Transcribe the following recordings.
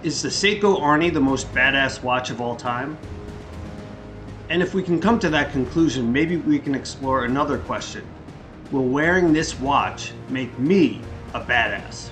Is the Seiko Arnie the most badass watch of all time? And if we can come to that conclusion, maybe we can explore another question. Will wearing this watch make me a badass?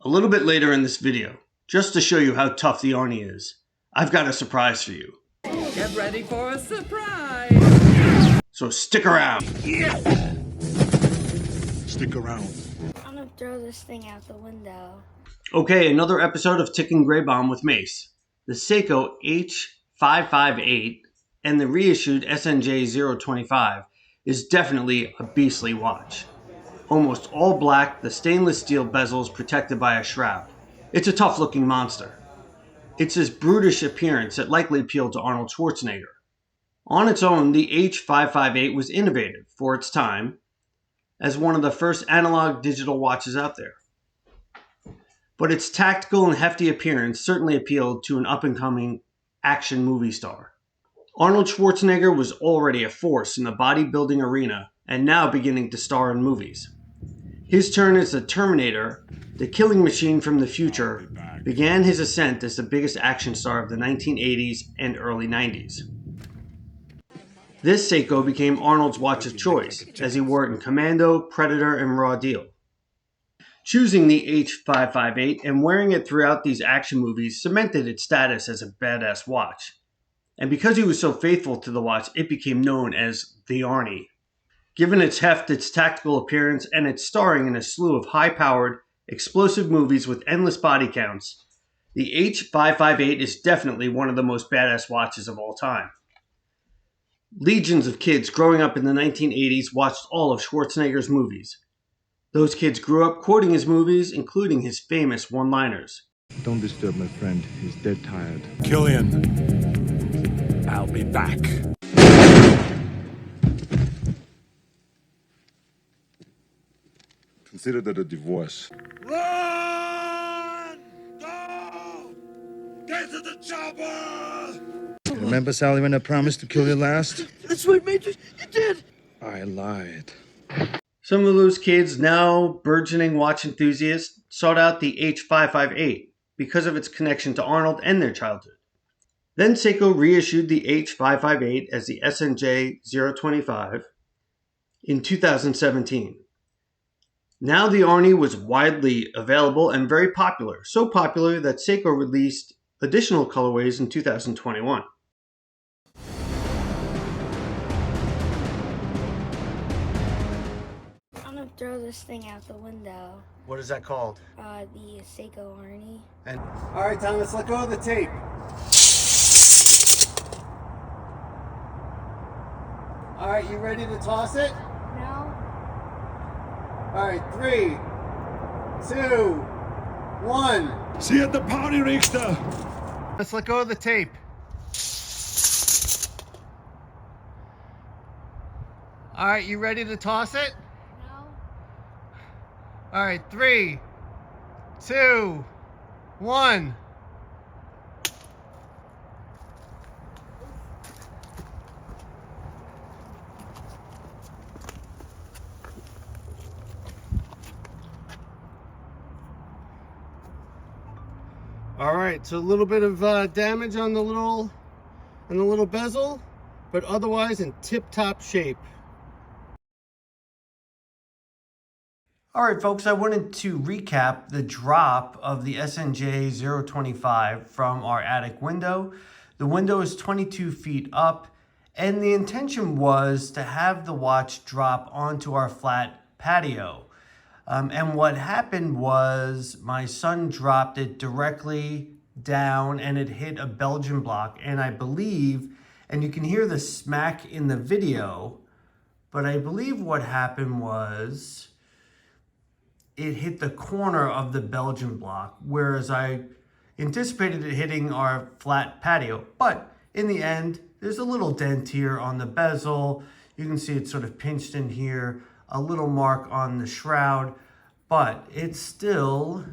A little bit later in this video, just to show you how tough the Arnie is, I've got a surprise for you. Get ready for a surprise! So stick around! Yeah. Stick around. I'm gonna throw this thing out the window. Okay, another episode of Ticking Gray Bomb with Mase. The Seiko H558 and the reissued SNJ025 is definitely a beastly watch. Almost all black, the stainless steel bezel is protected by a shroud. It's a tough looking monster. It's his brutish appearance that likely appealed to Arnold Schwarzenegger. On its own, the H558 was innovative for its time as one of the first analog digital watches out there. But its tactical and hefty appearance certainly appealed to an up-and-coming action movie star. Arnold Schwarzenegger was already a force in the bodybuilding arena and now beginning to star in movies. His turn as the Terminator, the killing machine from the future, began his ascent as the biggest action star of the 1980s and early 90s. This Seiko became Arnold's watch of choice, as he wore it in Commando, Predator, and Raw Deal. Choosing the H558 and wearing it throughout these action movies cemented its status as a badass watch. And because he was so faithful to the watch, it became known as the Arnie. Given its heft, its tactical appearance, and its starring in a slew of high-powered, explosive movies with endless body counts, the H558 is definitely one of the most badass watches of all time. Legions of kids growing up in the 1980s watched all of Schwarzenegger's movies. Those kids grew up quoting his movies, including his famous one-liners. Don't disturb my friend, he's dead tired. Killian, I'll be back. Consider that a divorce. Run! Go! Get to the chopper! Remember, Sally, when I promised to kill you last? That's right, Major. You did! I lied. Some of those kids, now burgeoning watch enthusiasts, sought out the H558 because of its connection to Arnold and their childhood. Then Seiko reissued the H558 as the SNJ025 in 2017. Now the Arnie was widely available and very popular, so popular that Seiko released additional colorways in 2021. I'm gonna throw this thing out the window. What is that called? The Seiko Arnie. And all right, Thomas, let go of the tape. All right, you ready to toss it? No. All right, 3, 2, 1. See you at the party, Richter! Let's let go of the tape. All right, you ready to toss it? No. All right, 3, 2, 1. All right, so a little bit of damage on the little bezel, but otherwise in tip-top shape. All right, folks, I wanted to recap the drop of the SNJ025 from our attic window. The window is 22 feet up, and the intention was to have the watch drop onto our flat patio. And what happened was my son dropped it directly down and it hit a Belgian block. And I believe, and you can hear the smack in the video, but I believe what happened was it hit the corner of the Belgian block, whereas I anticipated it hitting our flat patio. But in the end, there's a little dent here on the bezel. You can see it's sort of pinched in here a little mark on the shroud, but it still,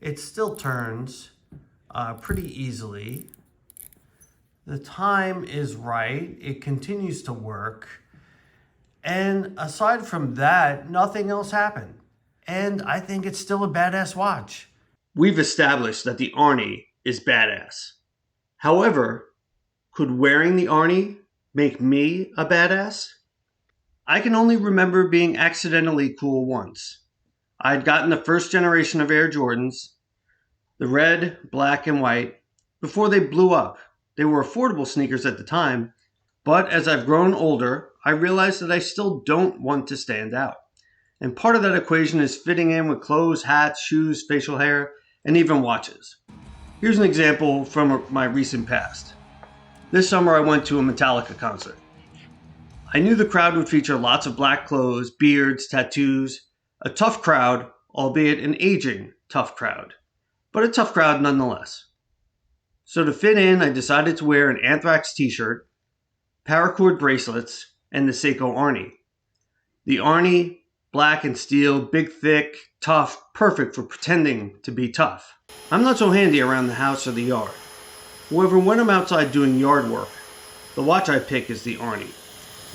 it still turns pretty easily. The time is right. It continues to work. And aside from that, nothing else happened. And I think it's still a badass watch. We've established that the Arnie is badass. However, could wearing the Arnie make me a badass? I can only remember being accidentally cool once. I had gotten the first generation of Air Jordans, the red, black, and white, before they blew up. They were affordable sneakers at the time, but as I've grown older, I realized that I still don't want to stand out. And part of that equation is fitting in with clothes, hats, shoes, facial hair, and even watches. Here's an example from my recent past. This summer I went to a Metallica concert. I knew the crowd would feature lots of black clothes, beards, tattoos, a tough crowd, albeit an aging tough crowd, but a tough crowd nonetheless. So to fit in, I decided to wear an Anthrax t-shirt, paracord bracelets, and the Seiko Arnie. The Arnie, black and steel, big, thick, tough, perfect for pretending to be tough. I'm not so handy around the house or the yard. However, when I'm outside doing yard work, the watch I pick is the Arnie.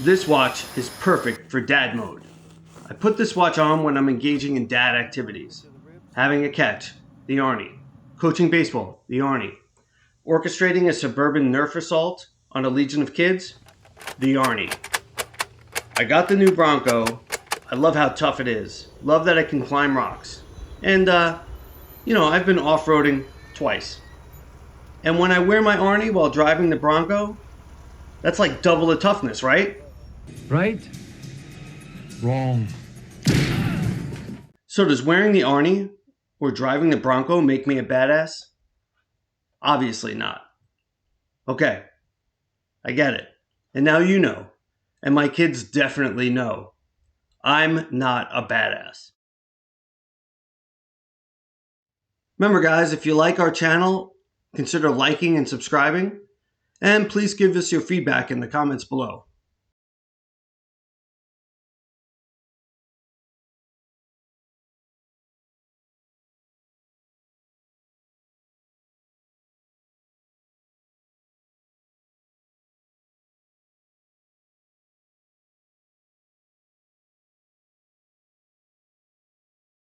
This watch is perfect for dad mode. I put this watch on when I'm engaging in dad activities. Having a catch, the Arnie. Coaching baseball, the Arnie. Orchestrating a suburban Nerf assault on a legion of kids, the Arnie. I got the new Bronco. I love how tough it is. Love that I can climb rocks. And, I've been off-roading twice. And when I wear my Arnie while driving the Bronco, that's like double the toughness, right? Right? Wrong. So does wearing the Arnie or driving the Bronco make me a badass? Obviously not. Okay, I get it. And now you know. And my kids definitely know. I'm not a badass. Remember guys, if you like our channel, consider liking and subscribing. And please give us your feedback in the comments below.